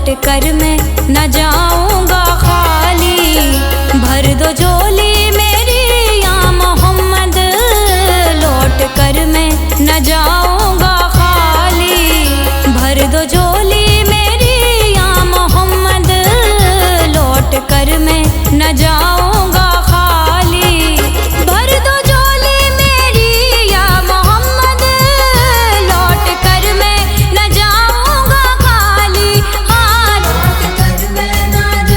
लौट कर मैं न जाऊंगा खाली। भर दो झोली मेरी या मोहम्मद, लौट कर मैं न जाऊंगा खाली। भर दो झोली मेरी या मोहम्मद, लौट कर मैं न जाऊंगा खाली। भर दो झोली मेरी या मोहम्मद, लौट कर मैं न जाऊंगा खाली। हाँ, लौट कर मैं न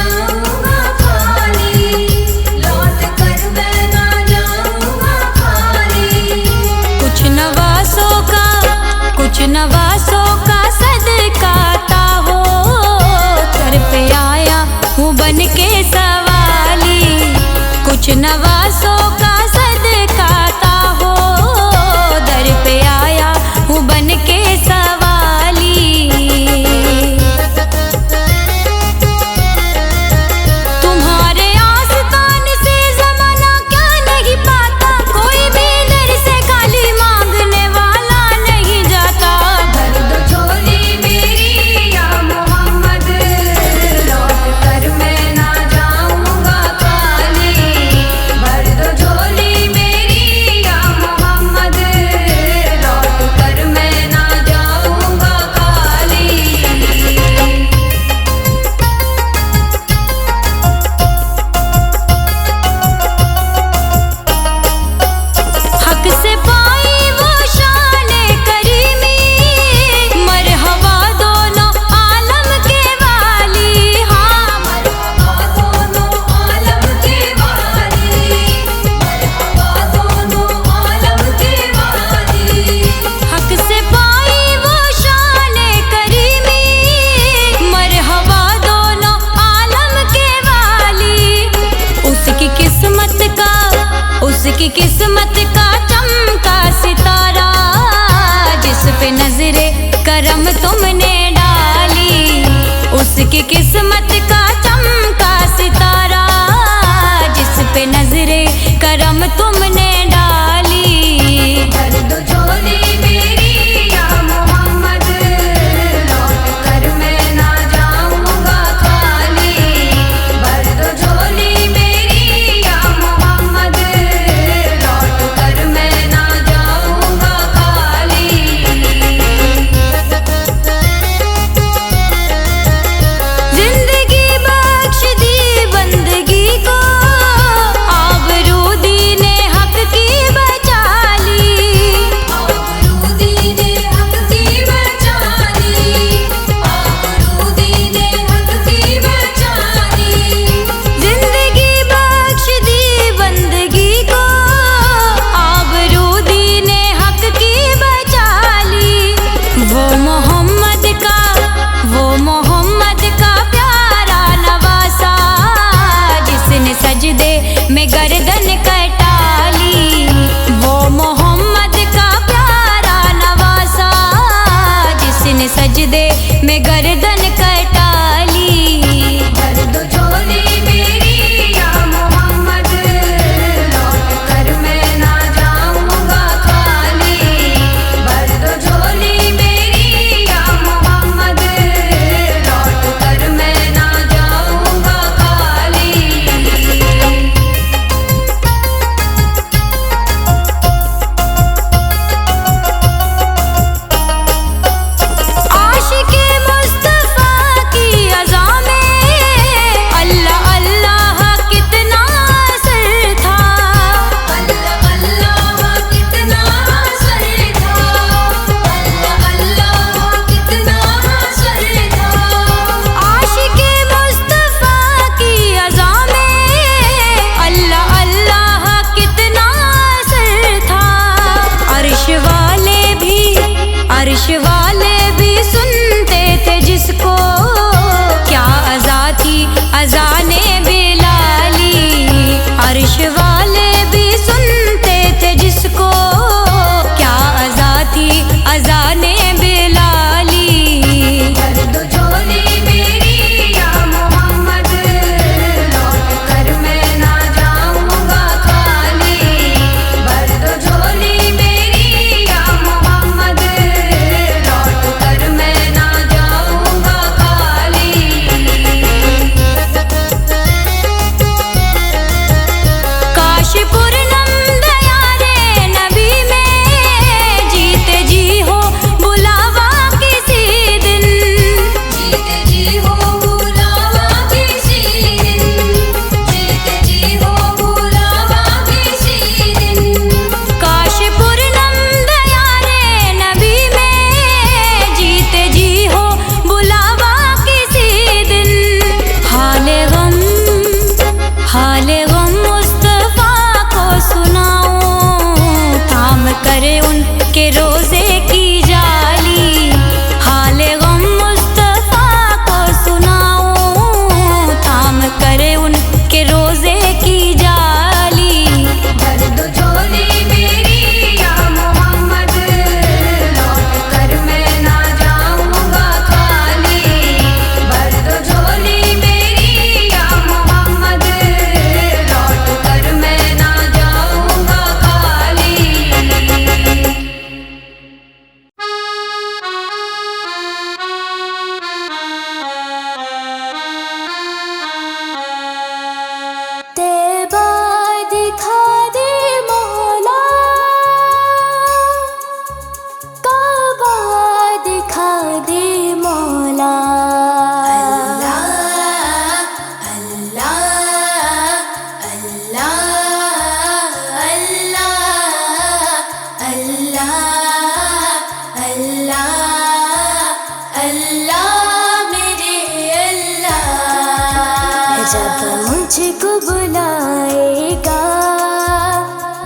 मुझको बुलाएगा,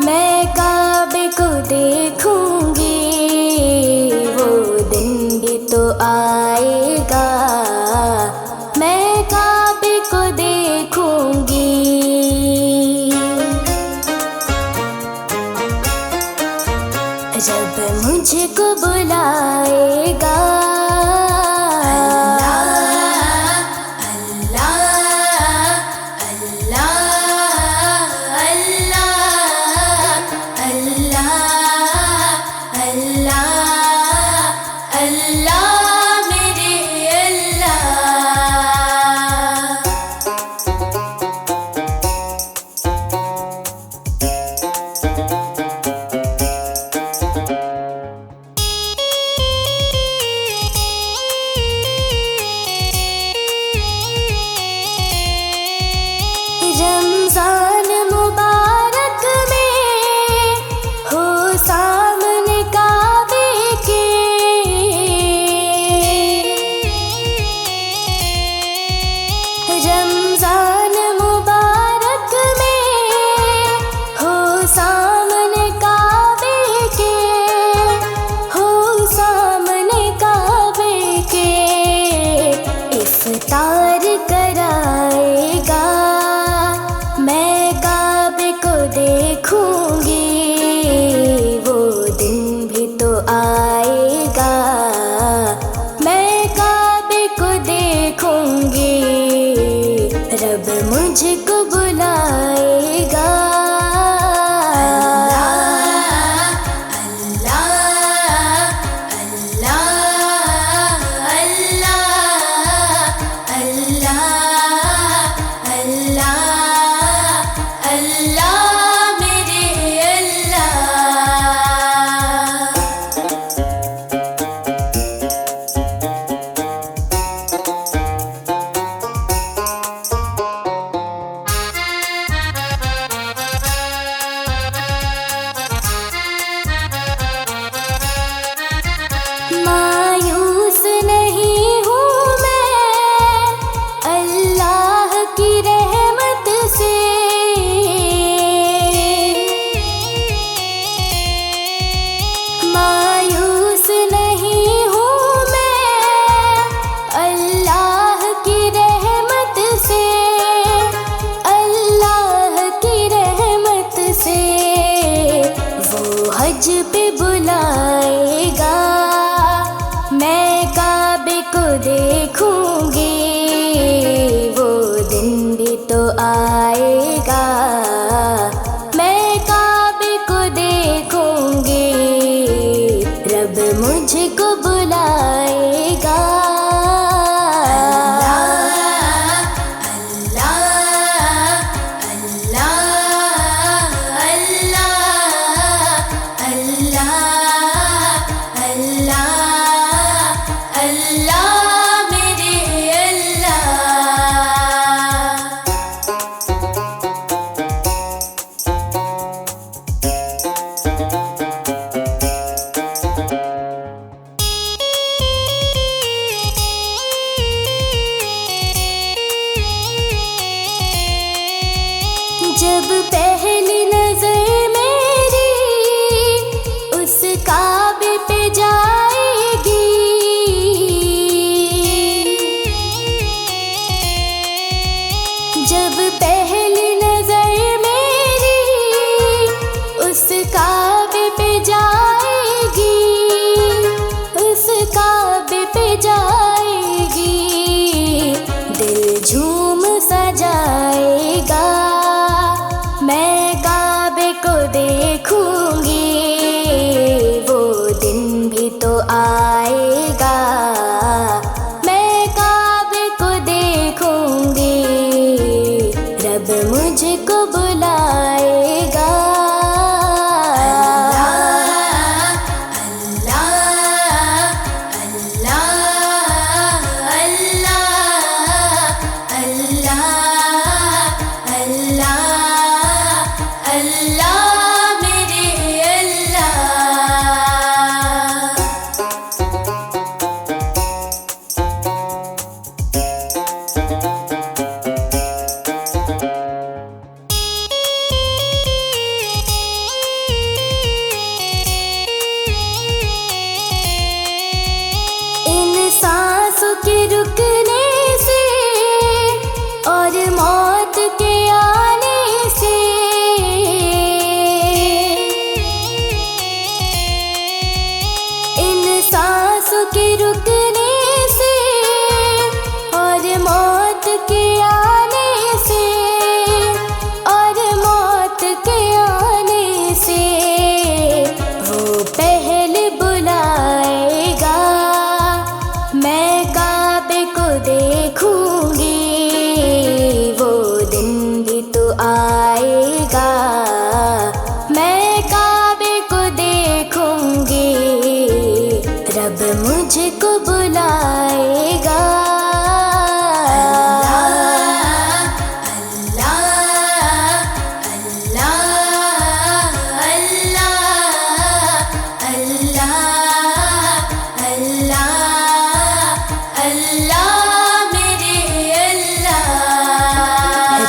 मैं काबे को देखूंगी, वो दिन भी तो आएगा, मैं काबे को देखूंगी। जब मुझको बुलाएगा, रमजान मुबारक में हो सामने काबे के, रमजान मुबारक में हो सामने काबे के, हो सामने काबे के, इफ्तार कराएगा, मैं काबे को देखूंगी, वो दिन भी तो आएगा, मैं काबे को देखूंगी। रब मुझको बुलाएगा,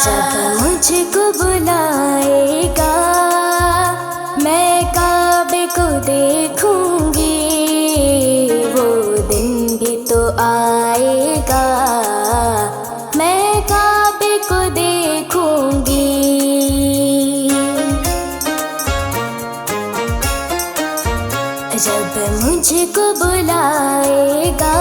जब मुझको बुलाएगा मैं काबे को देखूंगी, वो दिन भी तो आएगा मैं काबे को देखूंगी। जब मुझको बुलाएगा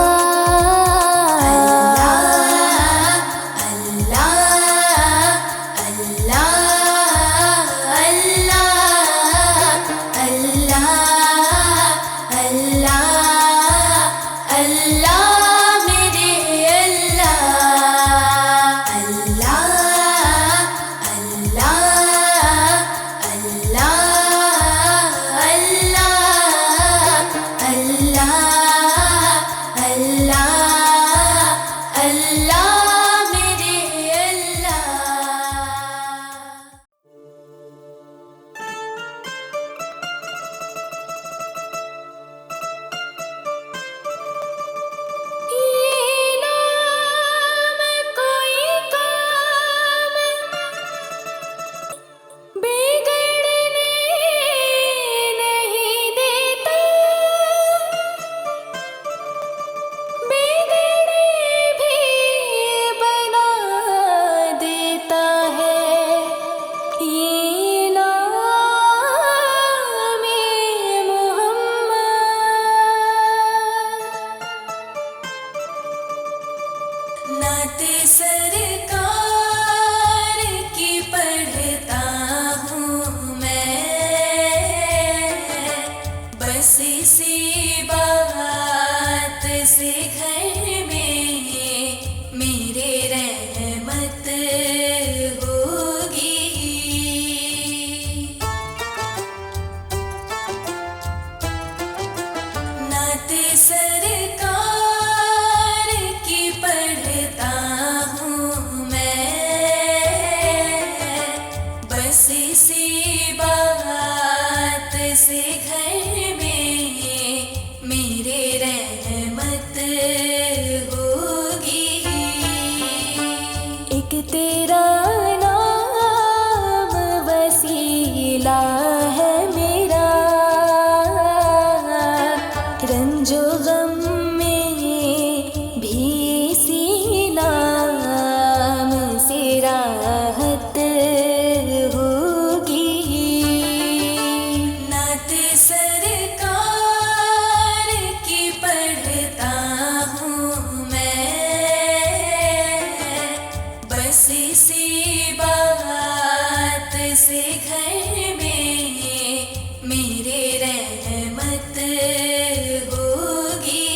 सरकार की पढ़ता हूँ मैं, बस इसी बात से घर में मेरे रहमत होगी। नात सरकार की पढ़ता इसी बात से घर में मेरे रहमत होगी। एक तेरा नाम वसीला है मेरा, रंजो गम में भी इसी नाम से राहत सरकार की पढ़ता हूँ मैं, बस इसी बात से घर में मेरे रहमत होगी।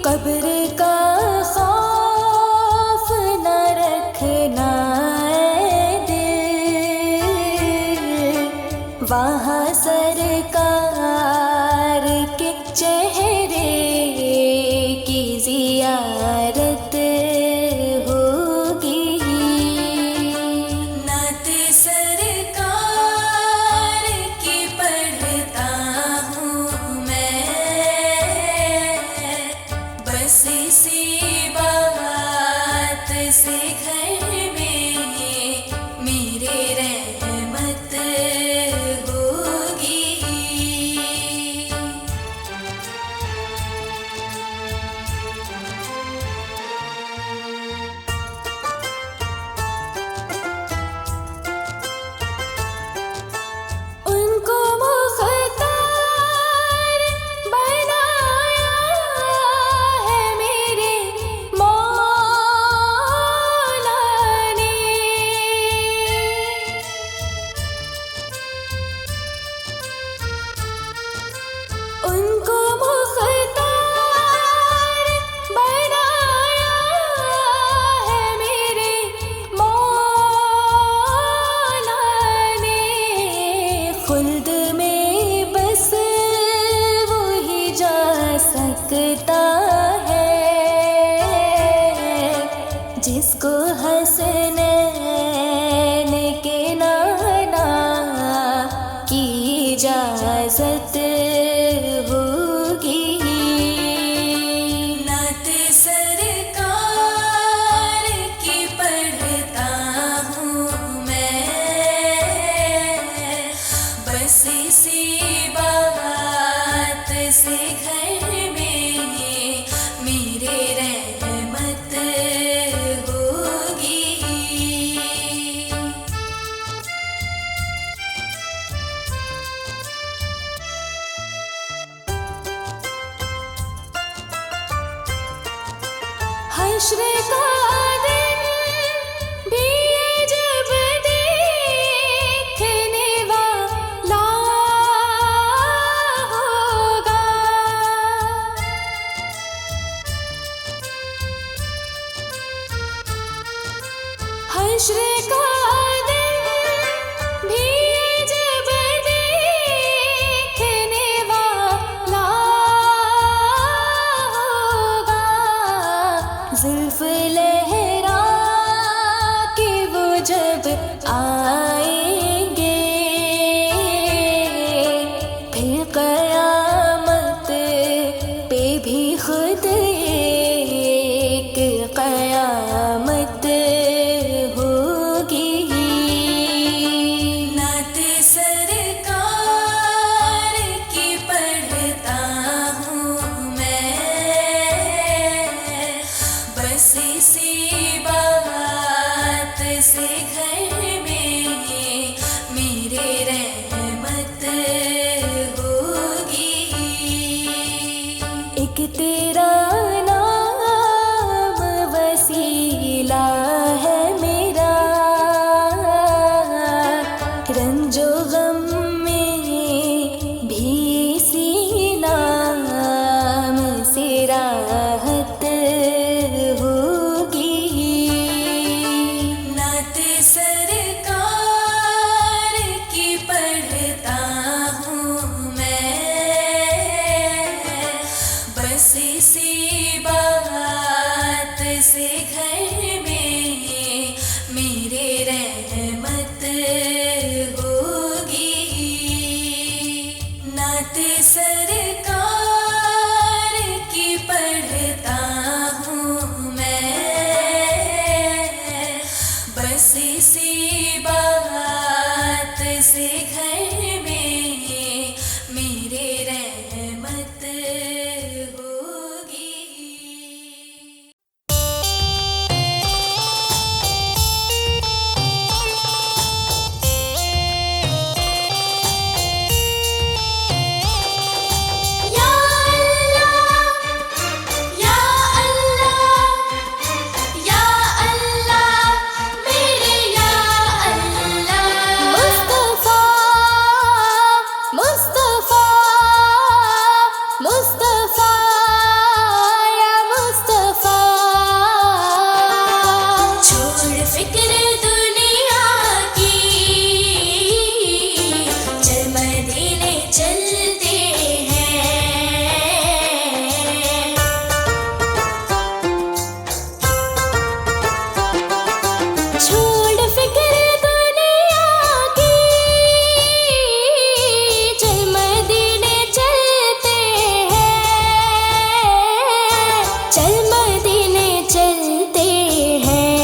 कब्र का खौफ न रखना दिल, वहाँ सरकार के चेहरे की ज़ियारत होगी। नात सरकार की पढ़ता हूँ मैं, बस इसी बात से घर में मेरे रहमत होगी। से घर में मेरे रहमत होगी। हश्र का दिन भी जब देखने वाला होगा, हश्र का दिन भी जब देखने वाला होगा, जुल्फ लहरा के वो जब आएंगे, फिर क़यामत पे भी खुद एक क़यामत होगी। नात सरकार की पढ़ता हूँ मैं, बस इसी बात से घर में मेरे रहमत होगी। एक तेरा नाम वसीला है मेरा, रंजो गम में भी इसी नाम से राहत होगी। नात सरकार की पढ़ता हूँ मैं, बस इसी बात से घर में मेरे रहमत होगी। नात सरकार की पढ़ता हूँ मैं, बस इसी बात से घर में मेरे रहमत होगी। या अल्लाह, या अल्लाह, या अल्लाह, मेरे या अल्लाह। मुस्तफा, मुस्तफा, मुस्तफा, या मुस्तफा। छोड़ फिक्र दुनिया की, चल मदीने चलते हैं। छोड़ फिक्र दुनिया की, चल मदीने चलते हैं, चल मदीने चलते हैं।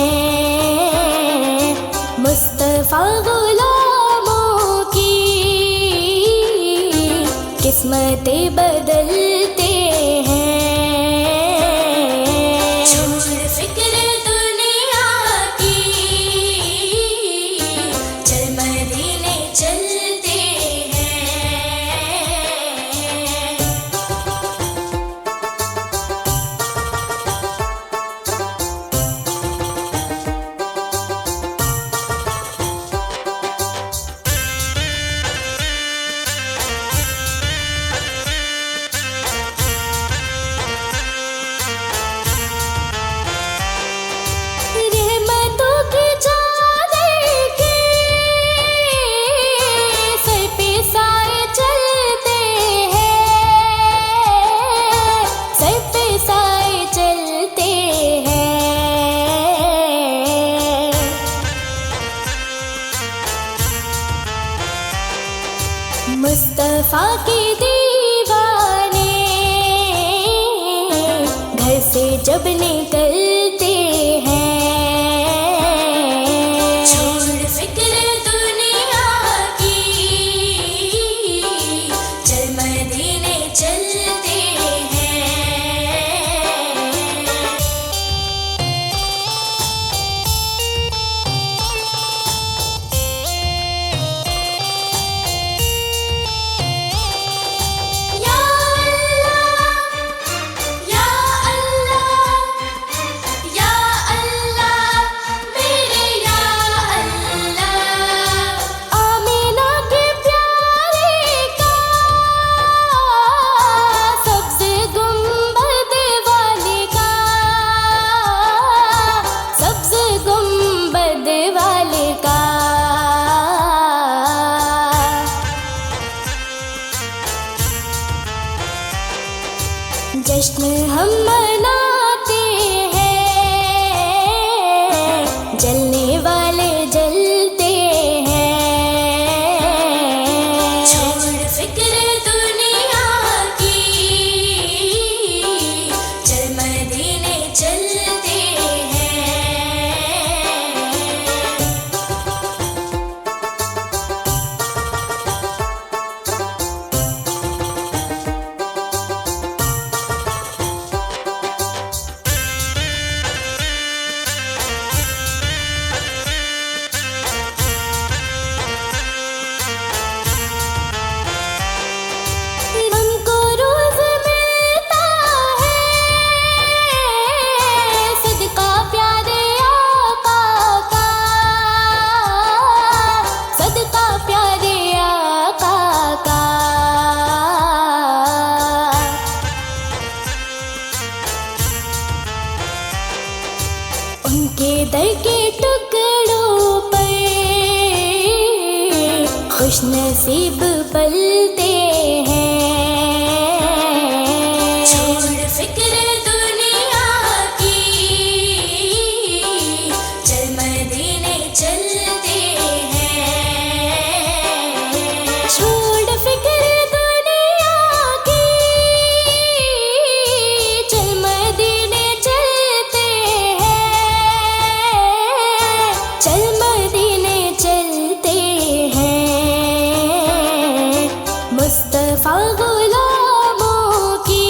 मुस्तफा गुलामों की किस्मतें बदलते हैं। छोड़ फिक्र दुनिया की, चल मदीने चलते हैं। रहमतों की चादर के सर पे साए चलते हैं, सर पे साए चलते हैं। मुस्तफा के दीवाने घर से जब निकलते हैं। छोड़ फिक्र दुनिया की, चल मदीने चल जश्न हम मनाते हैं, जलने वाले जलते हैं। छोड़ फिक्र दुनिया की, चल मदीने चलते हैं। हमको रोज मिलता है सदका प्यारे आका का, सदका प्यारे आका का। उनके दर के टुकड़ों पर खुश नसीब पलते हैं। छोड़ फिक्र दुनिया की, चल मदीने चलते हैं। छोड़ फिक्र दुनिया की, चल मदीने चलते हैं। चल मदीने चलते हैं। मुस्तफा गुलामों की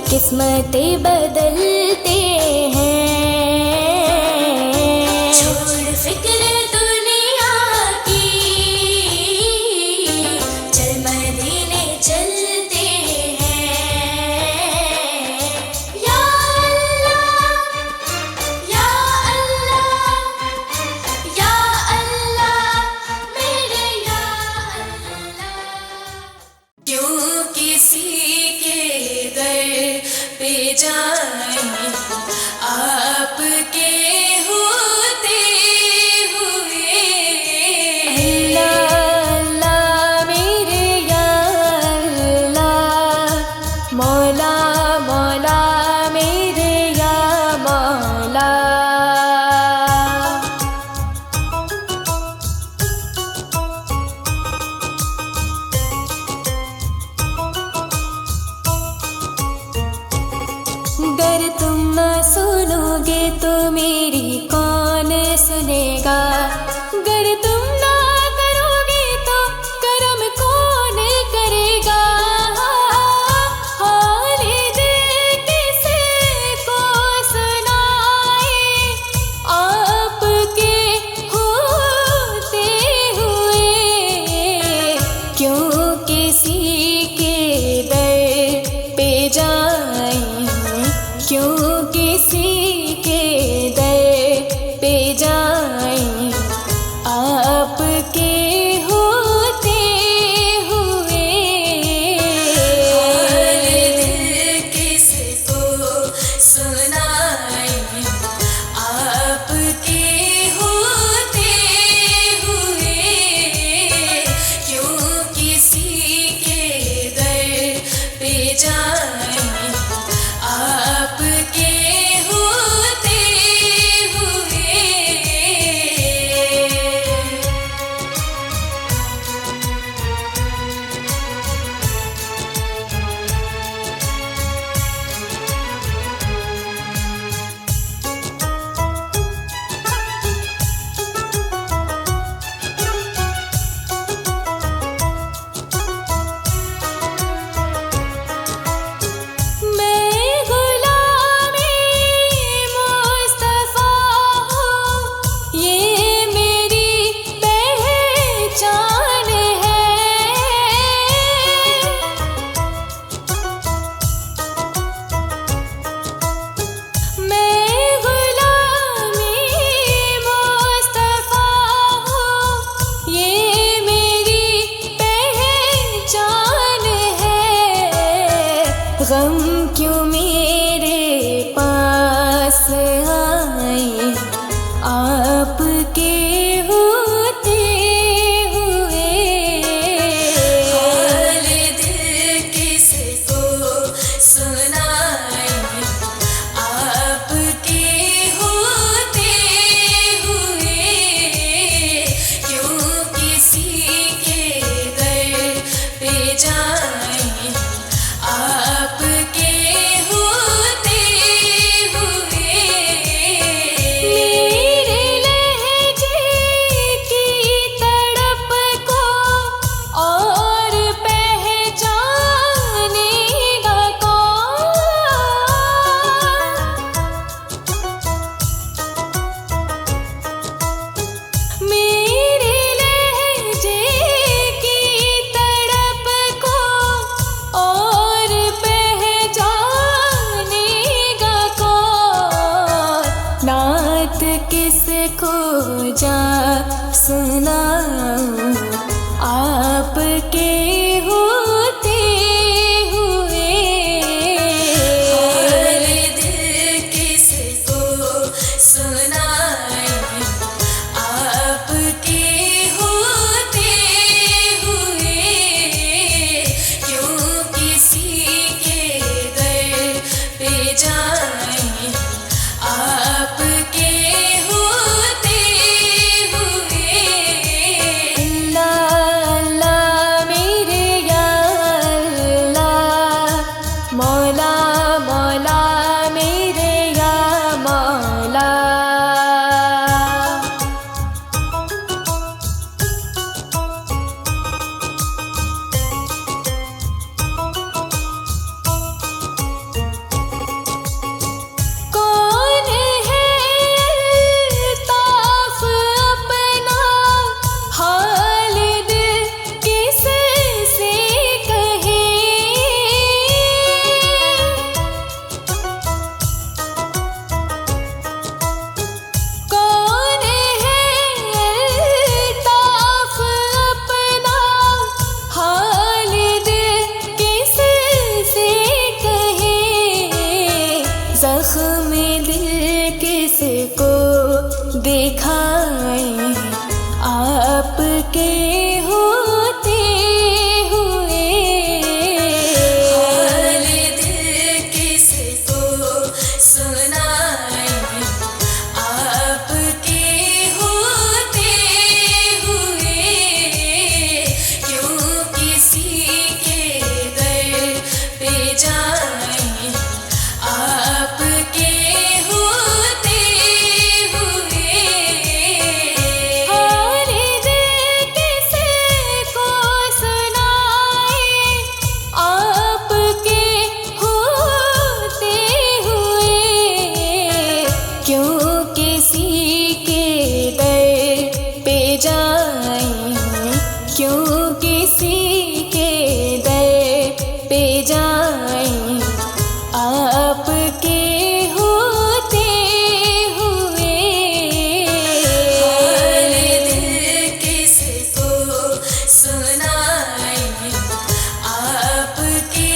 किस्मतें बदलते हैं। छोड़ फिक्र दुनिया की, चल मदीने चलते हैं। या अल्लाह, या अल्लाह, या अल्लाह, मेरे या अल्लाह। क्यों किसी के दर पे जाए आपके होते हुए हाल दिल किसको सुनाए, आपके होते हुए क्यों किसी के दर पे जाए, आपके होते हुए। हाल दिल किसको सुनाए, आपके होते हुए क्यों किसी के दर पे जाएं, क्यों किसी के दर पे जाएं, आपके होते हुए। हाल दिल किसको सुनाए, आपके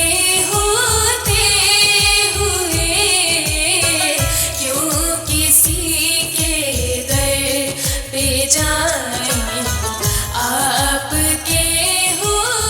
होते हुए क्यों किसी के दर पे जाए, आपके होते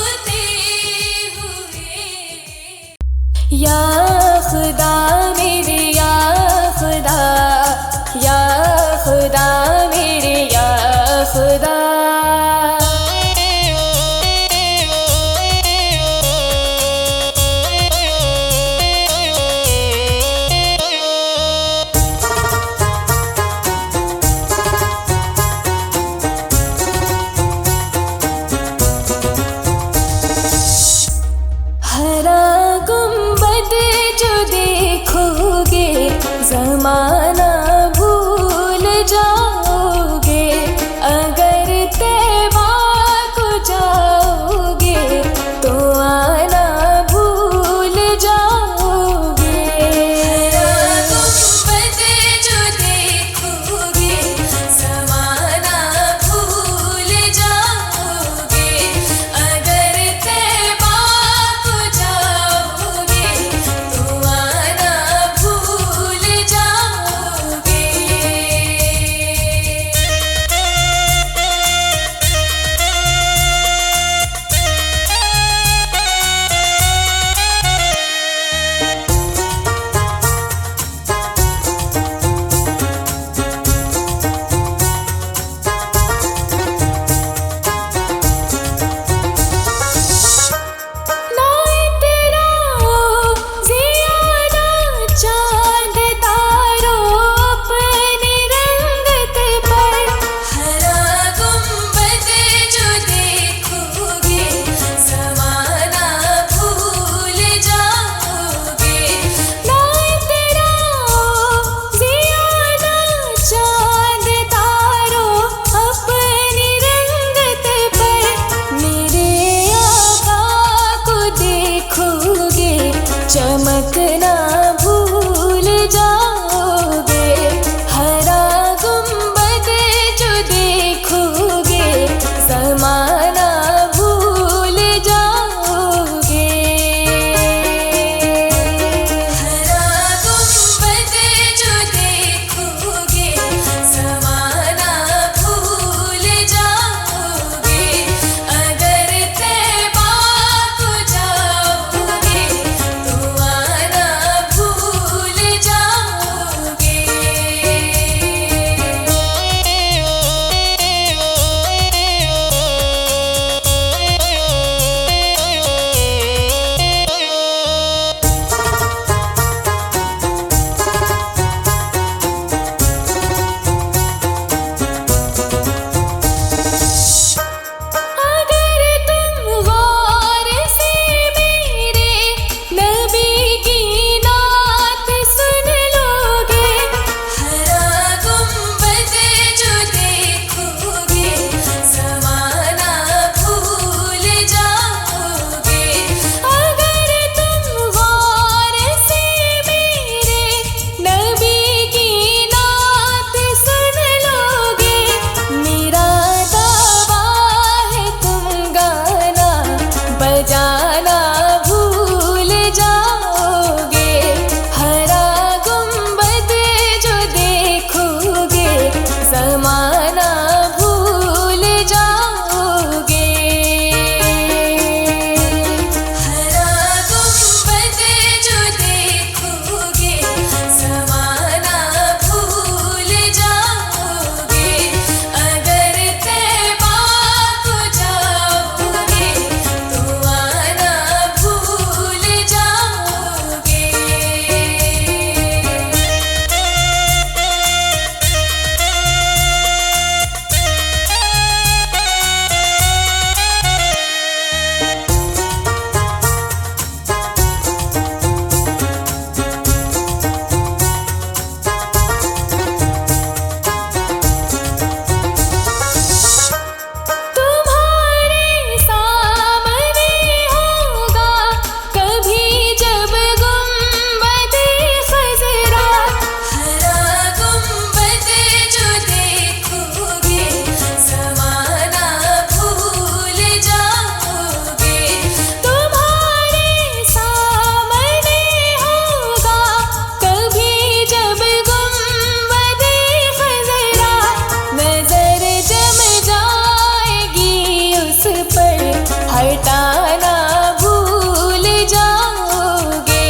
हटाना भूल जाओगे,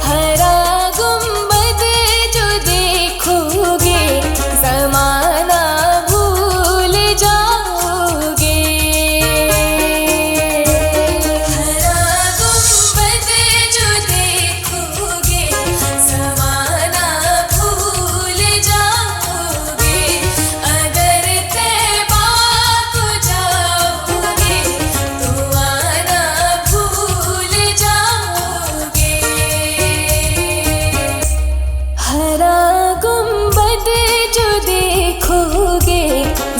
हरा गुंबद जो देखोगे ज़माना भूल जाओगे। हरा गुंबद जो देखोगे ज़माना भूल जाओगे, अगर तैबा को जाओगे तो आना भूल जाओगे। हरा गुंबद जो देखोगे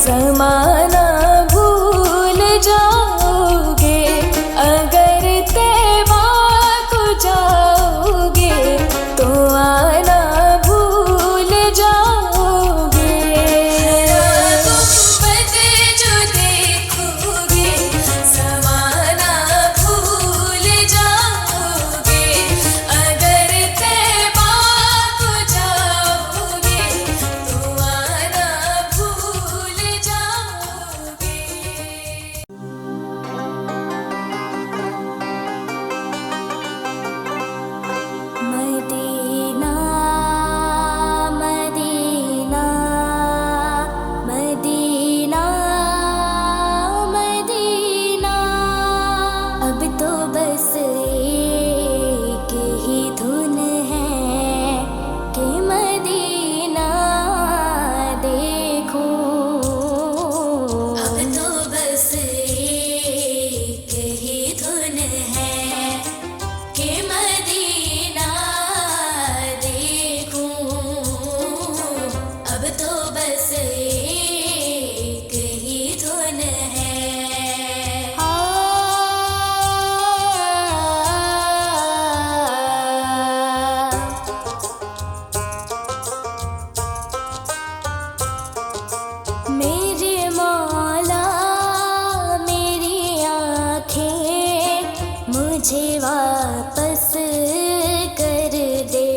ज़माना भूल जाओगे, अगर तैबा को जाओगे तो आना भूल जाओगे। हरा गुंबद जो देखोगे ज़माना भूल जाओगे, अगर तैबा को जाओगे तो आना भूल जाओगे। मदीना मदीना मदीना मदीना, अब तो बस एक ही धुन है कि मदीना देखूं। अब तो बस एक ही धुन है कि मदीना देखूं। अब तो बस एक ही धुन है। मेरे मौला मेरी आँखें मुझे वापस कर दे।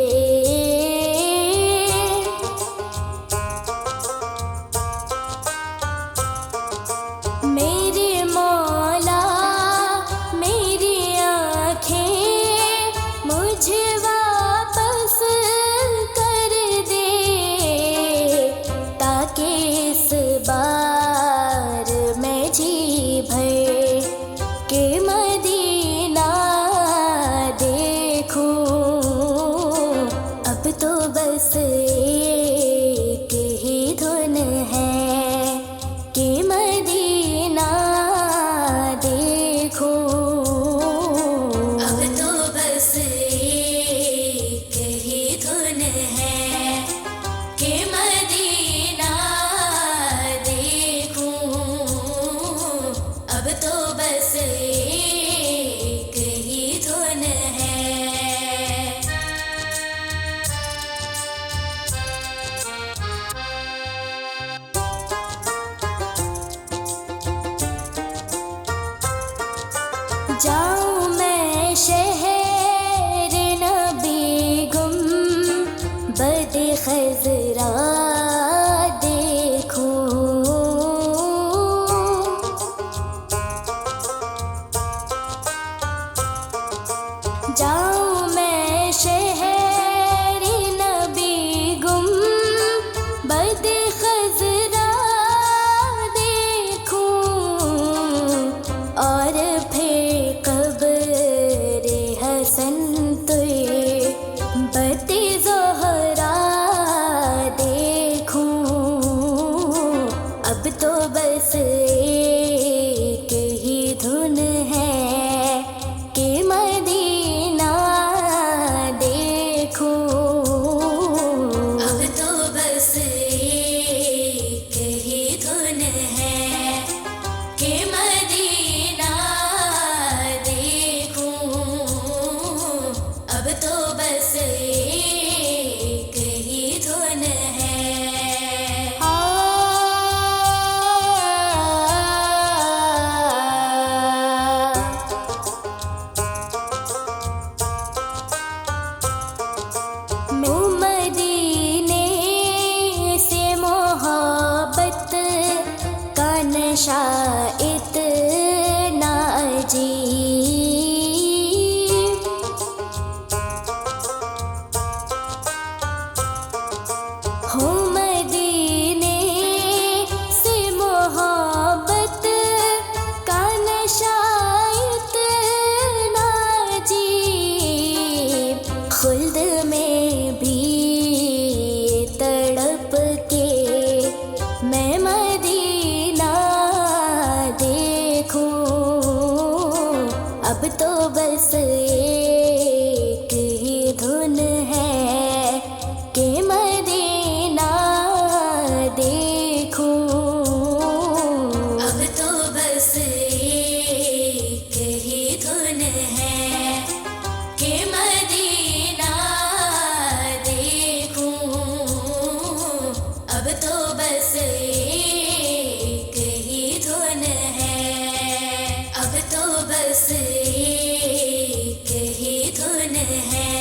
मेरे मौला मेरी आँखें मुझे वापस कर दे, ताकि इस बार मैं जी भर के मदीना देखूं। अब तो बस एक ही धुन है कि मदीना देखूं। अब तो बस एक ही धुन है कि मदीना देखूं। अब तो बस एक ही धुन है। जाऊं मैं शहर नबी गुम बद खजरा देखूं। जाऊं मैं शहर नबी गुम बद खजरा देखूं, और फिर कब्र हसन तुए बद ज़ोहरा देखूं। अब तो बस एक ही धुन है कि मदीना देखूं। अब तो बस एक ही धुन है कि मदीना देखूं। अब तो बस एक ही धुन है। नशा इतना जी। हो मदीने से मोहब्बत का नशा इतना अजीब, खुल्द में भी तड़प के मैं मदीना देखूं। अब तो बस एक ही धुन है कि मदीना देखूं। अब तो बस एक ही धुन है कि मदीना देखूं। अब तो बस एक ही धुन है। अब तो बस एक ही धुन है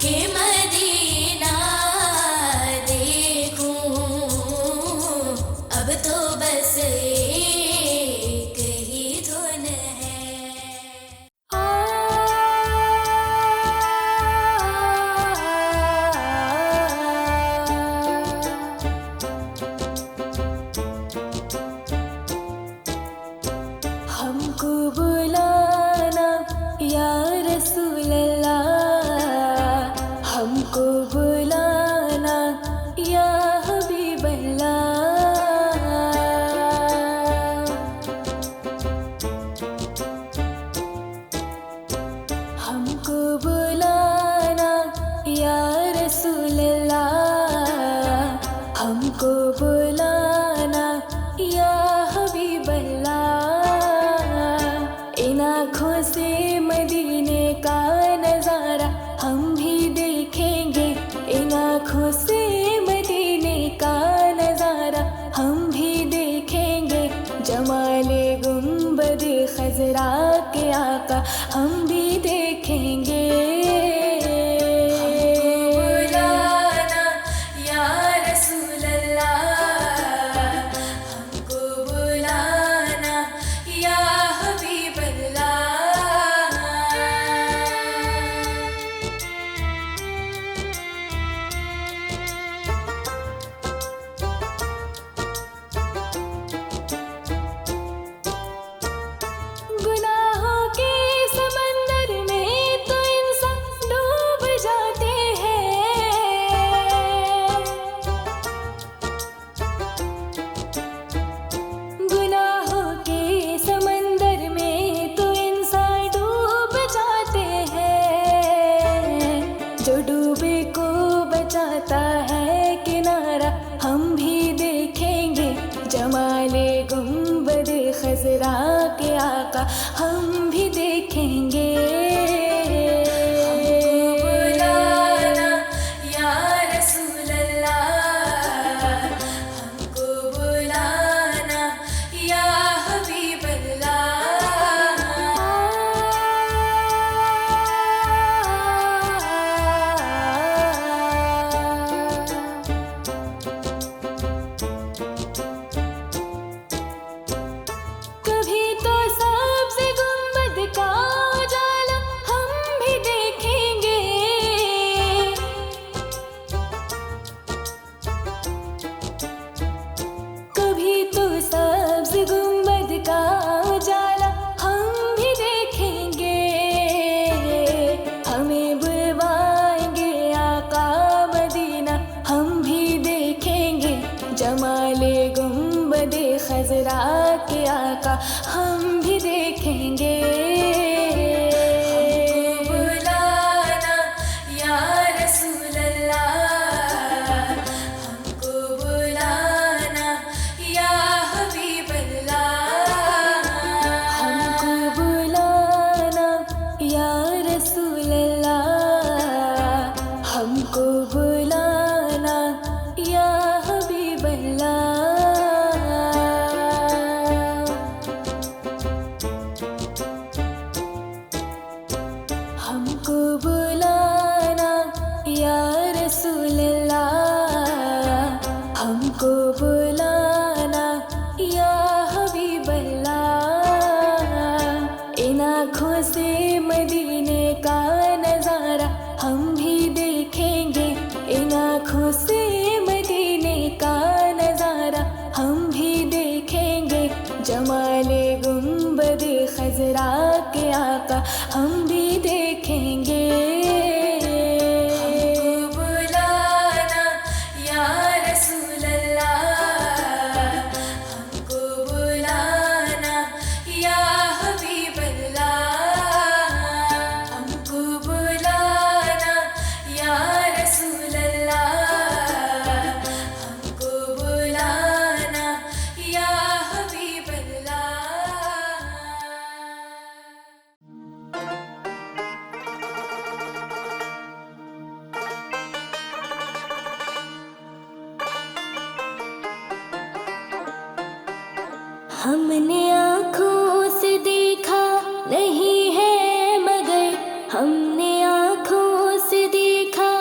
कि मदीना देखूं। अब तो बस एक ही धुन है। हमको बुलाना या रसूल अल्लाह, हमको बुलाना या हबीब अल्लाह। हमको बुलाना या रसूल अल्लाह, हमको बुलाना या हबीब अल्लाह। इन आँखों से मदीने का नज़ारा हम भी देखेंगे, इन आँखों से मदीने का नज़ारा हम भी देखेंगे। जमाले गुंबद खजरा के आका हम भी देखेंगे। बुलाना या रसूल अल्लाह, हमको बुलाना या हबीब अल्लाह। गुनाहों के समंदर में तो इंसान डूब जाते हैं। गुनाहों के समंदर में तो इंसान डूब जाते हैं। जो डूबे को बचाता है किनारा हम भी देखेंगे। जमाले गुंबद खजरा के आका हम भी देखेंगे। बुलाना या रसूल अल्लाह, हमको बुलाना या हबीब कभी तो सबसे गुंबद का उजाला हम भी देखेंगे। कभी तो सबसे गुंबद का उजाला हम भी देखेंगे। हमें बुलवाएंगे आका मदीना हम भी देखेंगे। जमाले गुंबद खजरा के आका हम भी देखेंगे। बुलाना या रसूल अल्लाह, हमको बुलाना या हबीब अल्लाह। हमको बुलाना या रसूल अल्लाह, हमको बुलाना या हबीब अल्लाह। जमाले गुंबद खजरा के आका हम भी देखेंगे। हमको बुलाना या रसूल अल्लाह, हमको बुलाना या हबीब अल्लाह, हमको बुलाना या रसूल अल्लाह, हमको बुलाना या हबीब अल्लाह। हमने आँखों से देखा नहीं है मगर, हमने आँखों से देखा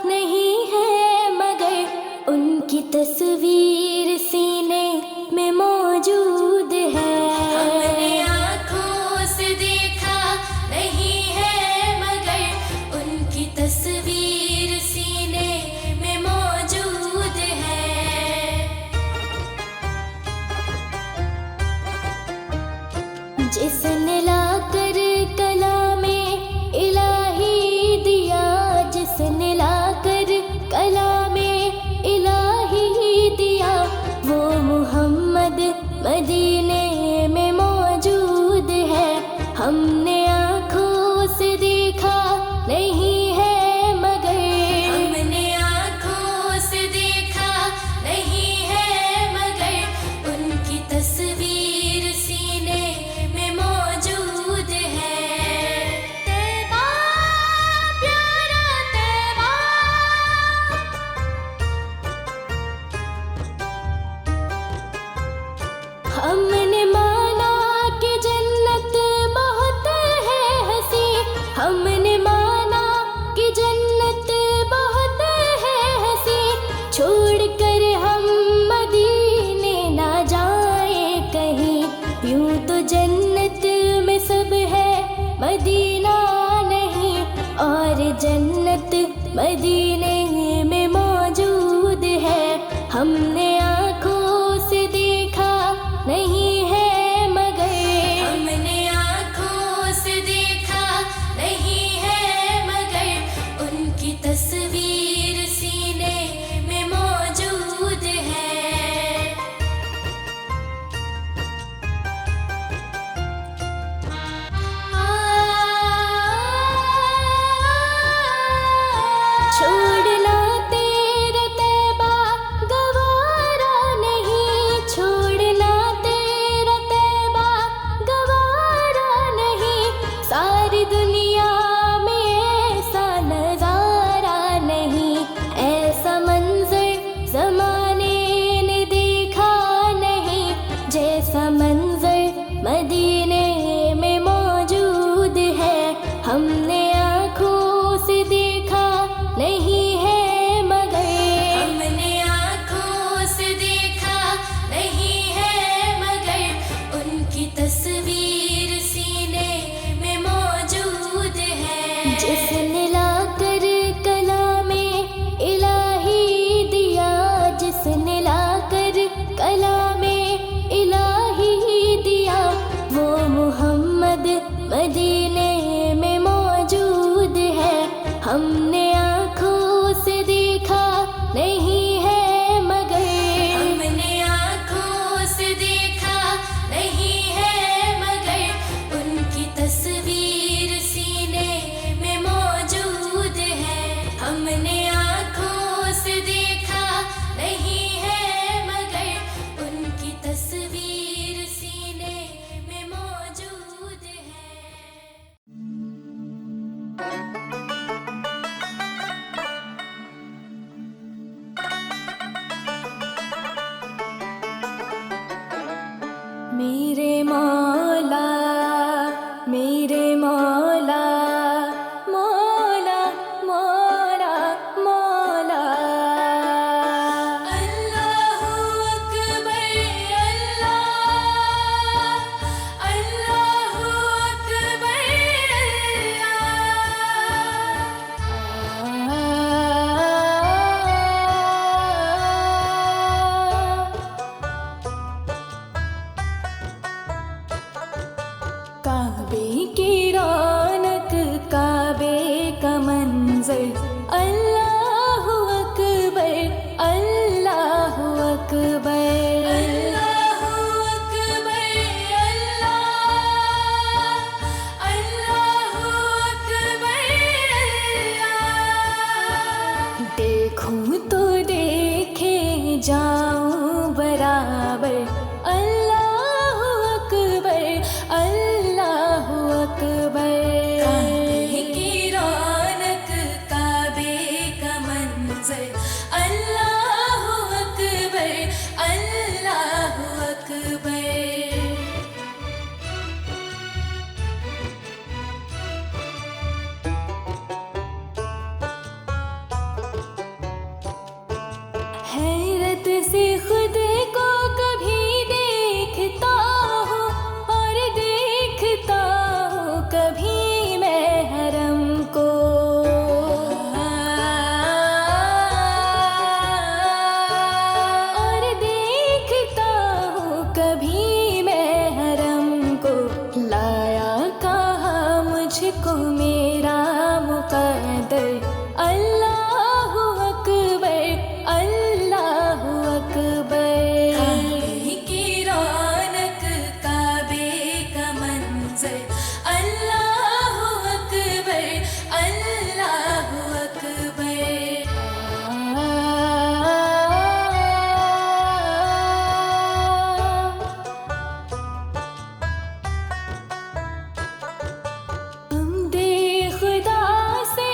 नहीं है मगर, उनकी तस्वीर सीने में मौजूद है। हमने आँखों से देखा नहीं है मगर, उनकी तस्वीर सीने में मौजूद है। जिसने लाकर कलामे इलाही दिया, जिसने लाकर कलामे इलाही दिया, वो मुहम्मद मदीने में मौजूद है। हमने आँखों से देखा नहीं है मगर, हमने आँखों से देखा नहीं है मगर, उनकी तस्वीर सीने में मौजूद है। तैबा प्यारा तैबा, हमने माना कि जन्नत बहुत है हंसी, हमने माना कि जन्नत बहुत है हंसी, छोड़कर हम मदीने ना जाए कहीं। यूं तो जन्नत में सब है मदीना नहीं, और जन्नत मदीने में मौजूद है। हमने आँखों से देखा नहीं है मगर, हमने आँखों से देखा नहीं है मगर, उनकी तस्वीर सीने में मौजूद है। छोड़ना तेरा तैबा गवारा नहीं, छोड़ना तेरा तैबा गवारा नहीं, सारी दुनिया में ऐसा नजारा नहीं, ऐसा मंजर जमाने ने देखा नहीं, जैसा मंजर मदीने में मौजूद है। हमने आँखों से देखा नहीं है मगर, हमने आँखों से देखा नहीं है मगर, उनकी तस्वीर सीने में मौजूद है। जिसने लाकर कलामे इलाही दिया, जिसने लाकर कलामे इलाही दिया, वो मुहम्मद मदीने में मौजूद है। हमने आँखों से देखा नहीं है मगर, हमने आँखों से देखा नहीं है मगर, उनकी तस्वीर सीने में मौजूद है। हमने आँखों से देखा नहीं है मगर, उनकी तस्वीर सीने में मौजूद है। मेरे मौला, मेरे मौला, मौला मौला मौला। अल्लाहु अकबर, अल्लाह अल्लाहु अकबर, अल्लाह। काबे की रौनक काबे का मंजर अल्लाहु अकबर अल्लाहु अकबर अल्लाहु अकबर अल्लाहु अकबर देखूं तो देखे जाऊं बराबर अल्लाहु अकबर अल्लाहु अकबर काबे की रौनक काबे का मंजर अल्लाहु अकबर अल्लाहु अकबर हैरत से खुद को कभी देखता हूँ और देखता हूँ कभी मैं हरम को और देखता हूँ कभी मैं हरम को लाया कहाँ मुझको मेरा मुक़द्दर अल्लाहु अकबर अल्लाहु अकबर काबे की रौनक काबे का मंजर अल्लाहु अकबर अल्लाहु अकबर हमदे खुदा से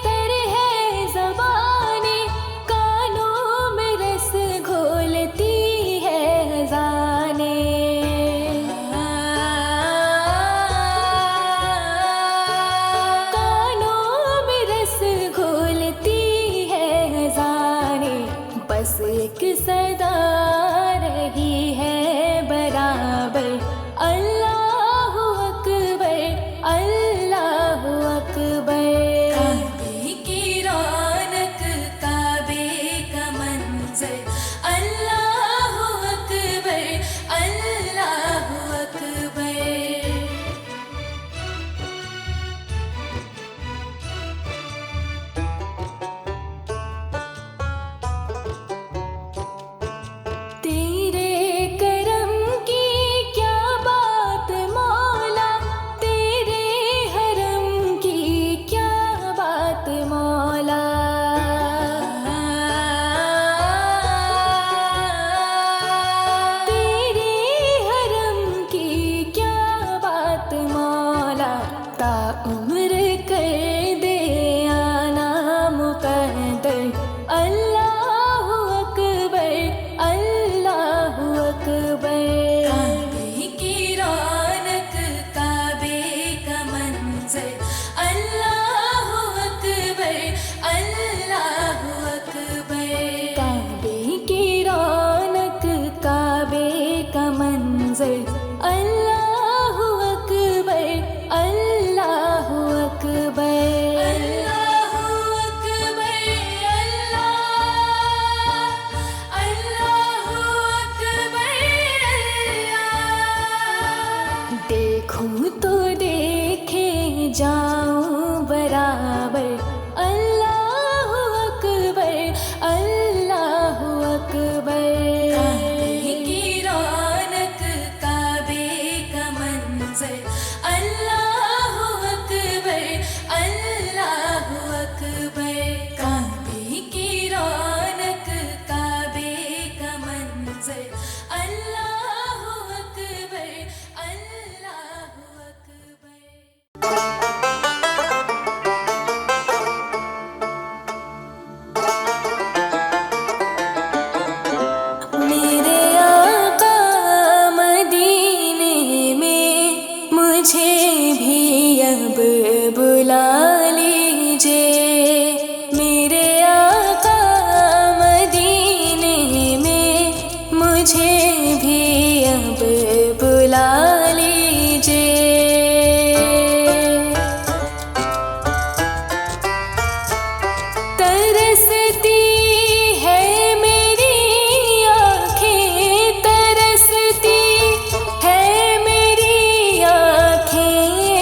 तर है ज़बाने कानों में रस घोलती है ख़ज़ाने कानों में रस घोलती है ख़ज़ाने बस एक सदा रही है बराबर अल्लाहु अकबर अल्लाहु अकबर काबे की रौनक काबे का मंजर अल्लाहु अकबर अल्लाहु अकबर तेरे करम की क्या बात मौला तेरे हरम की क्या बात मौला तेरे हरम की क्या बात मौला ता उम्र कर दे आना मुक़द्दर अल्लाहु अकबर अल्लाहु अकबर काबे की रौनक काबे का मंजर अल्लाहु अकबर अल्लाहु अकबर काबे की रौनक काबे का मंजर अल्लाहु अकबर अल्लाहु अकबर अल्लाहु अकबर अल्लाहु अकबर देखूं तो देखे जाऊं बराबर अल्लाहु अकबर अल्लाहु अकबर काबे की रौनक काबे का मंजर अल्लाहु अकबर अल्लाहु अकबर काबे की रौनक काबे का मंजर अल्लाहु अकबर अल्लाहु अकबर मेरे आका मदीने में मुझे भी अब बुला लीजिए मेरे आका मदीने में मुझे भी अब बुला लीजिए तरसती है मेरी आँखें तरसती है मेरी आँखें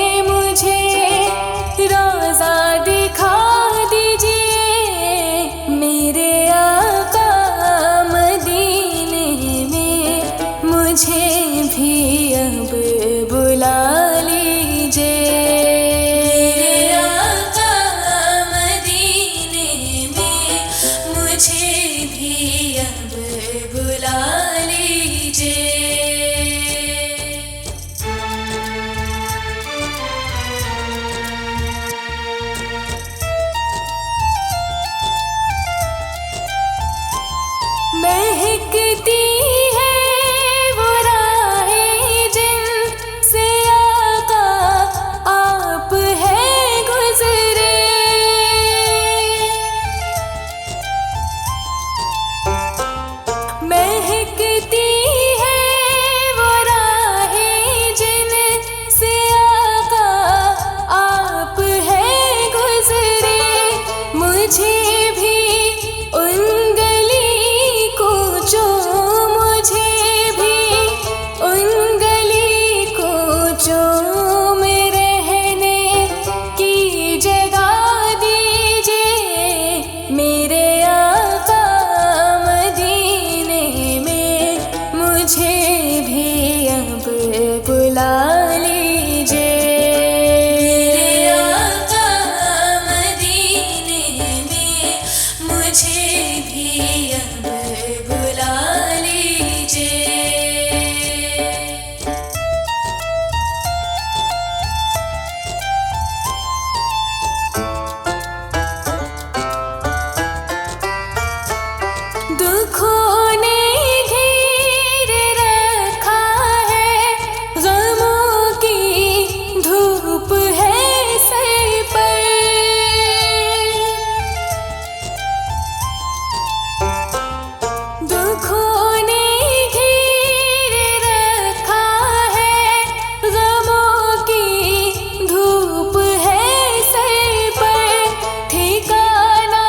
बुला लीजिए। मेरे आका मदीने में मुझे भी अब बुला लीजिए। दुखों ने घेर रखा है, गमों की धूप है सर पर। दुखों ने घेर रखा है, गमों की धूप है सर पर। ठिकाना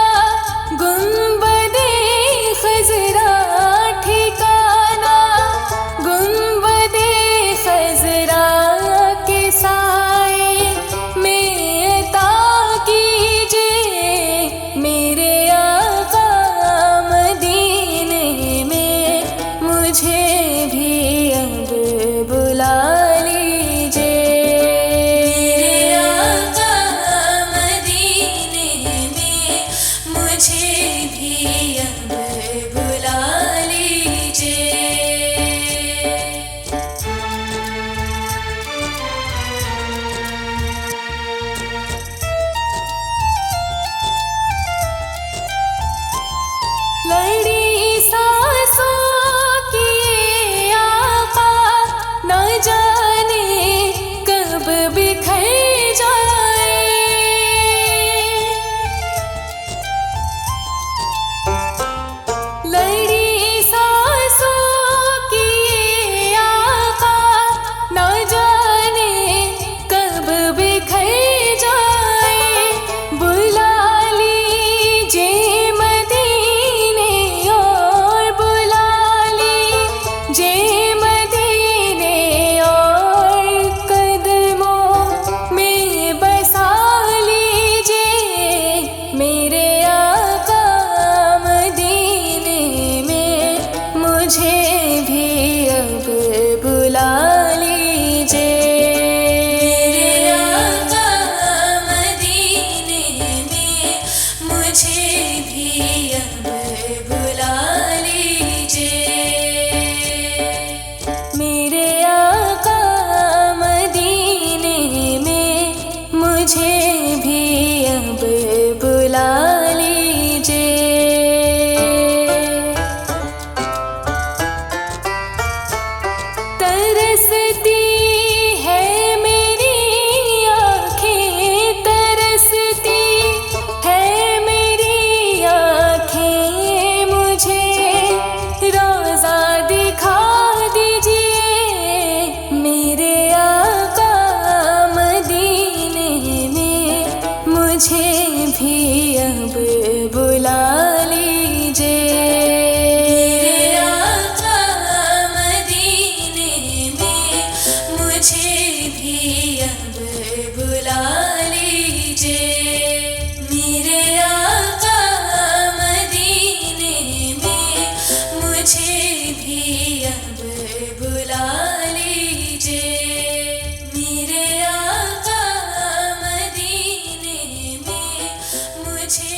गुंबदे खज़रा, ठिकाना गुंबदे खज़रा के साए में अता कीजिए। मेरे आका मदीने में मुझे भी अब बुला लीजिए। मेरे आका मदीने में मुझे भी अब बुला लीजिए। लड़ी सांसों की ये आका, न जाने कब बिखर जाए। लड़ी सांसों की ये आका, न जाने कब बिखर जाए। बुला लीजिए मदीने और बुला लीजिए मदीने और कदमों में बसा लीजिए। मेरे आका मदीने में मुझे भी अब बुला लीजिए। मेरे आका मदीने में मुझे भी अब बुला लीजिए। मेरे आका मदीने में मुझे भी अब बुला लीजिए। तरसती है मेरी आँखें, तरसती है मेरी आँखें। मुझे रोज़ा दिखा दीजिए। मेरे आका मदीने में मुझे भी अब बुला लीजिए। मेरे आका मदीने में मुझे भी अब बुला लीजिए। मेरे आका मदीने में मुझे भी अब बुला लीजिए। मेरे आका मदीने में मुझे